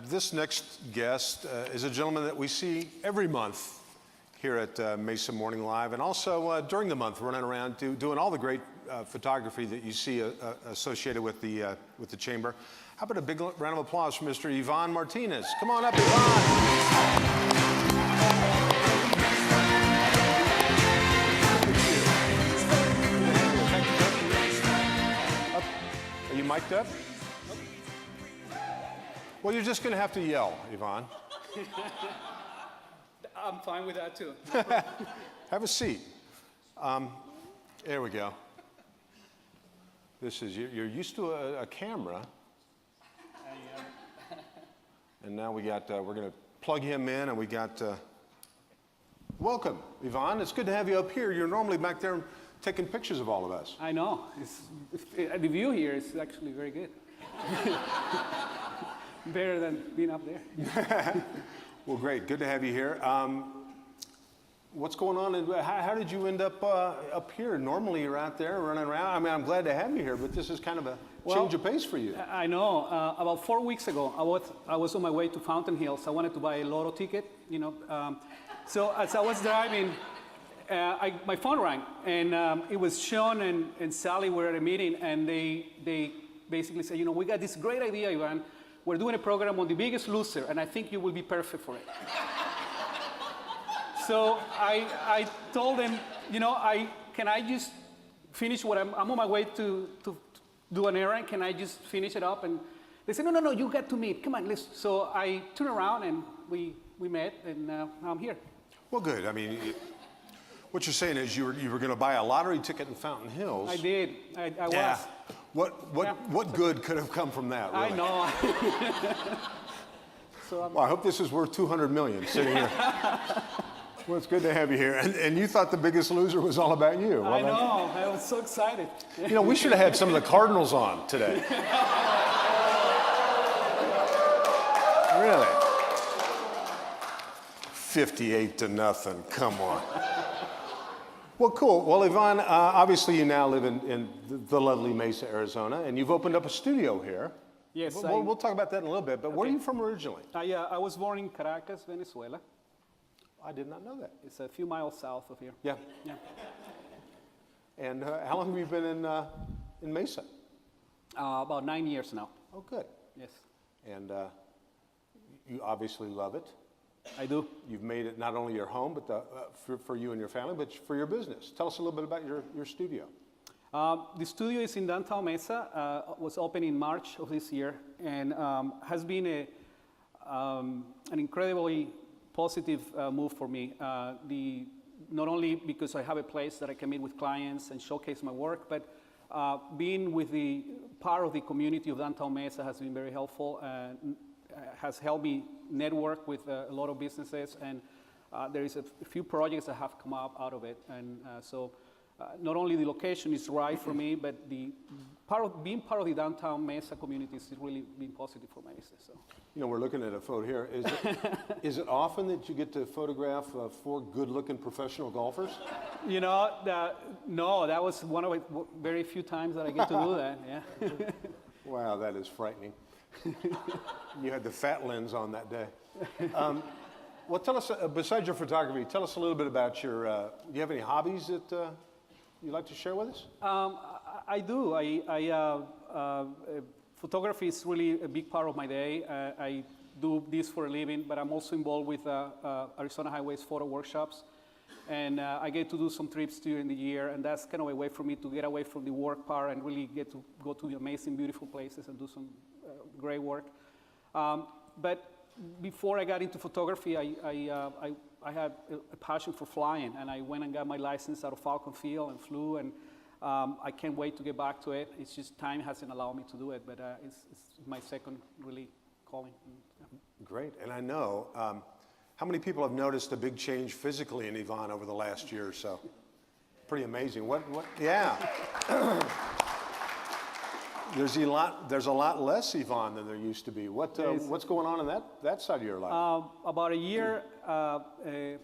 This next guest is a gentleman that we see every month here at Mesa Morning Live, and also during the month running around doing all the great photography that you see associated with the chamber. How about a big round of applause for Mr. Ivan Martinez? Come on up, Ivan. Are you mic'd up? Well, you're just going to have to yell, Ivan. I'm fine with that, too. Have a seat. There we go. This is, you're used to a camera. And now we got, we're going to plug him in, and we got, welcome, Ivan. It's good to have you up here. You're normally back there taking pictures of all of us. I know. The view here is actually very good. Better than being up there. Well, great. Good to have you here. What's going on? And how did you end up up here? Normally you're out there running around. I mean, I'm glad to have you here, but this is kind of a change of pace for you. I know. About 4 weeks ago, I was on my way to Fountain Hills. I wanted to buy a lotto ticket, you know. So as I was driving, my phone rang, and it was Sean and Sally were at a meeting, and they basically said, you know, we got this great idea, Ivan. We're doing a program on The Biggest Loser, and I think you will be perfect for it. So I told them, you know, can I just finish what I'm on my way to do an errand? Can I just finish it up? And they said, no, you got to meet. Come on, let's. So I turned around, and we met, and now I'm here. Well, good. I mean, what you're saying is you were going to buy a lottery ticket in Fountain Hills. I did. I yeah. was. What good could have come from that, really? I know. So well, I hope this is worth $200 million sitting here. Well, it's good to have you here. And you thought The Biggest Loser was all about you. Well, I know. I was so excited. You know, we should have had some of the Cardinals on today. Really? 58-0. Come on. Well, cool. Well, Ivan, obviously you now live in the lovely Mesa, Arizona, and you've opened up a studio here. Yes. We'll talk about that in a little bit, but where are you from originally? I was born in Caracas, Venezuela. I did not know that. It's a few miles south of here. Yeah. Yeah. And how long have you been in Mesa? About 9 years now. Oh, good. Yes. And you obviously love it. I do. You've made it not only your home, but for you and your family, but for your business. Tell us a little bit about your studio. The studio is in downtown Mesa. Was opened in March of this year, and has been an incredibly positive move for me. Not only because I have a place that I can meet with clients and showcase my work, but being with the part of the community of downtown Mesa has been very helpful. Has helped me network with a lot of businesses, and there is a few projects that have come up out of it. And so not only the location is right for me, but being part of the downtown Mesa community has really been positive for my business. So. You know, we're looking at a photo here. Is it often that you get to photograph 4 good-looking professional golfers? You know, no, that was one of the very few times that I get to do that, yeah. Wow, that is frightening. You had the fat lens on that day. Well, tell us, besides your photography, tell us a little bit about do you have any hobbies that you'd like to share with us? I do. Photography is really a big part of my day. I do this for a living, but I'm also involved with Arizona Highways photo workshops. And I get to do some trips during the year, and that's kind of a way for me to get away from the work part and really get to go to the amazing, beautiful places and do some great work. But before I got into photography, I had a passion for flying, and I went and got my license out of Falcon Field and flew, and I can't wait to get back to it. It's just time hasn't allowed me to do it, but it's my second really calling. Yeah. Great, and I know, how many people have noticed a big change physically in Ivan over the last year or so? Pretty amazing. Yeah. There's a lot less Ivan than there used to be. What's going on in that side of your life? About a year and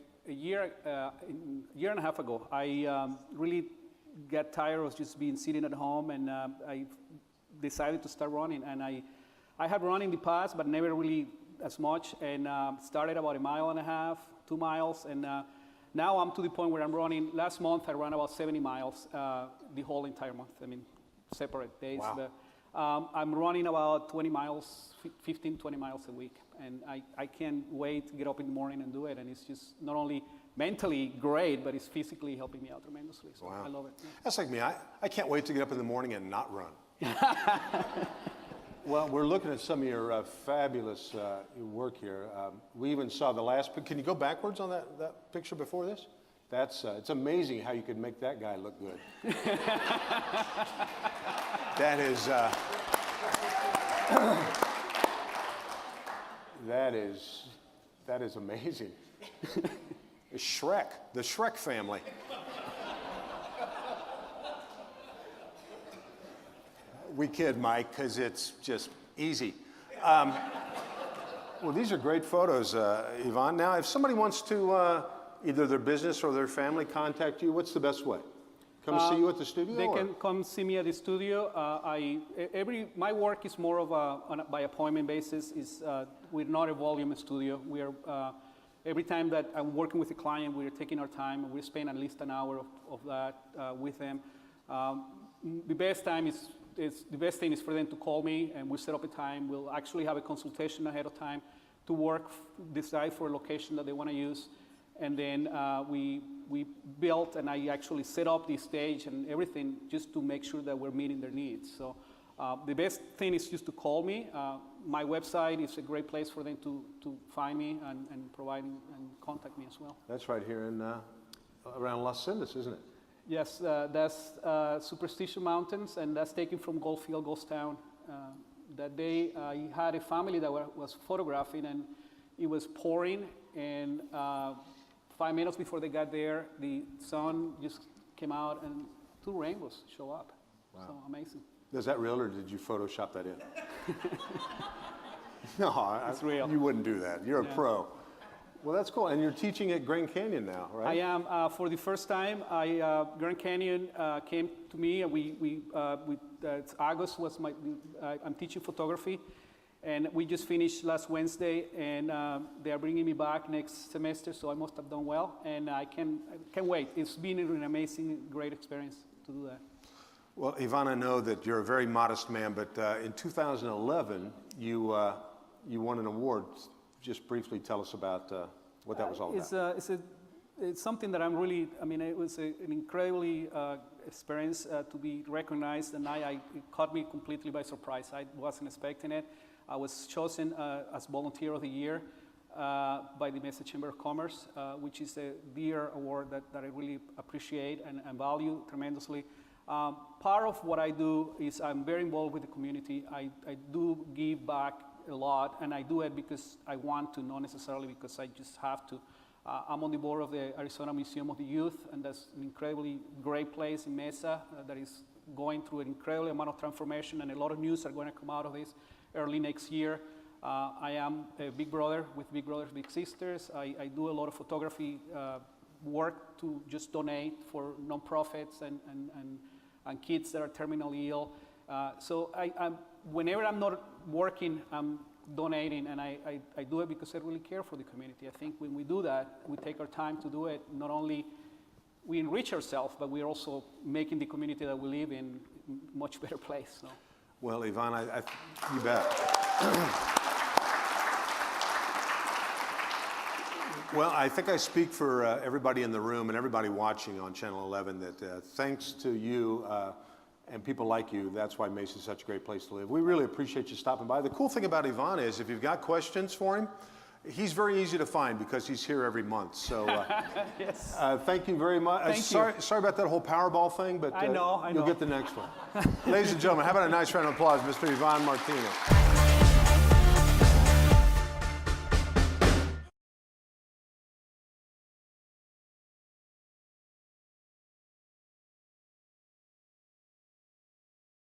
a half ago, I really got tired of just being sitting at home, and I decided to start running. And I I have run in the past, but never really as much, and started about 1.5 miles, 2 miles, and now I'm to the point where I'm running. Last month I ran about 70 miles the whole entire month. I mean, separate days. Wow. But, I'm running about 20 miles, 15, 20 miles a week, and I can't wait to get up in the morning and do it, and it's just not only mentally great, but it's physically helping me out tremendously, so Wow. I love it. Yeah. That's like me. I can't wait to get up in the morning and not run. Well, we're looking at some of your fabulous work here. We even saw the last, can you go backwards on that picture before this? That's, it's amazing how you could make that guy look good. That is, that is amazing. Shrek, the Shrek family. We kid, Mike, because it's just easy. Well, these are great photos, Yvonne. Now, if somebody wants to, either their business or their family, contact you, what's the best way? Come see you at the studio? They or? can come see me at the studio. My work is more of by appointment basis. We're not a volume studio. Every time that I'm working with a client, we're taking our time, and we spend at least an hour of that with them. The best thing is for them to call me, and we'll set up a time. We'll actually have a consultation ahead of time to decide for a location that they want to use, and then we built, and I actually set up the stage and everything just to make sure that we're meeting their needs. So the best thing is just to call me. My website is a great place for them to find me and provide and contact me as well. That's right here in around Las Cindas, isn't it? Yes, that's Superstition Mountains, and that's taken from Goldfield Ghost Town. That day, I had a family that was photographing, and it was pouring, and 5 minutes before they got there, the sun just came out, and 2 rainbows show up. Wow. So amazing. Is that real, or did you Photoshop that in? No, it's real. You wouldn't do that. You're a pro. Well, that's cool. And you're teaching at Grand Canyon now, right? I am. For the first time, Grand Canyon came to me, and August was I'm teaching photography, and we just finished last Wednesday, and they are bringing me back next semester, so I must have done well, and I can't wait. It's been an amazing, great experience to do that. Well, Yvonne, I know that you're a very modest man, but in 2011, you won an award. Just briefly tell us about what that was all about. It's something that I'm really, it was an incredibly experience to be recognized, and it caught me completely by surprise. I wasn't expecting it. I was chosen as Volunteer of the Year by the Mesa Chamber of Commerce, which is a dear award that I really appreciate and value tremendously. Part of what I do is I'm very involved with the community. I do give back a lot, and I do it because I want to, not necessarily because I just have to. I'm on the board of the Arizona Museum of the Youth, and that's an incredibly great place in Mesa that is going through an incredible amount of transformation, and a lot of news are going to come out of this early next year. I am a big brother with Big Brothers Big Sisters. I do a lot of photography work to just donate for nonprofits and kids that are terminally ill. So whenever I'm not working, I'm donating, and I do it because I really care for the community. I think when we do that, we take our time to do it. Not only we enrich ourselves, but we're also making the community that we live in a much better place. So. Well, Yvonne, you bet. Well, I think I speak for everybody in the room and everybody watching on Channel 11 that thanks to you and people like you, that's why Mesa is such a great place to live. We really appreciate you stopping by. The cool thing about Yvonne is if you've got questions for him, he's very easy to find because he's here every month. So yes. Thank you very much. Sorry about that whole Powerball thing, but I know. You'll get the next one. Ladies and gentlemen, how about a nice round of applause, Mr. Yvonne Martinez.